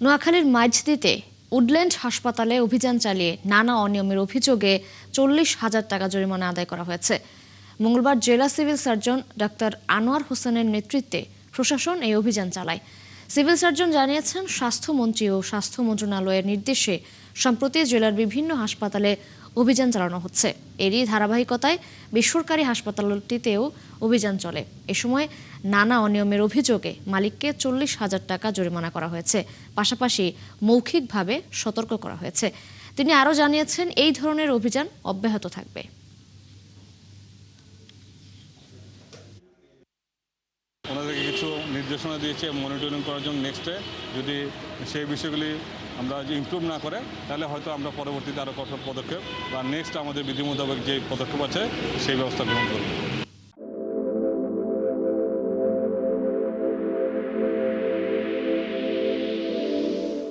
নোয়াখালীর মাইজদীতে উডল্যান্ড হাসপাতালে অভিযান চালিয়ে নানা অনিয়মের অভিযোগে 40,000 টাকা জরিমানা আদায় করা হয়েছে। মঙ্গলবার জেলা সিভিল সার্জন ডাক্তার আনোয়ার হোসেনের নেতৃত্বে প্রশাসন এই অভিযান চালায়। সিভিল সার্জন জানিয়েছেন, স্বাস্থ্যমন্ত্রী ও স্বাস্থ্য মন্ত্রণালয়ের নির্দেশে সম্প্রতি জেলার বিভিন্ন হাসপাতালে অভিযান চালানো হচ্ছে। এরই ধারাবাহিকতায় বেসরকারি হাসপাতালটিতেও অভিযান চলে। এ সময় নানা অনিয়মের অভিযোগে মালিককে 40,000 টাকা জরিমানা করা হয়েছে, পাশাপাশি মৌখিকভাবে সতর্ক করা হয়েছে। তিনি আরও জানিয়েছেন, এই ধরনের অভিযান অব্যাহত থাকবে। ওনাদেরকে কিছু নির্দেশনা দিয়েছে মনিটরিং করার জন্য। নেক্সটে যদি সেই বিষয়গুলি আমরা ইমপ্রুভ না করে, তাহলে হয়তো আমরা পরবর্তীতে আরও কঠোর পদক্ষেপ বা নেক্সট আমাদের বিধি মোতাবেক যে পদক্ষেপ আছে সেই ব্যবস্থা গ্রহণ করব।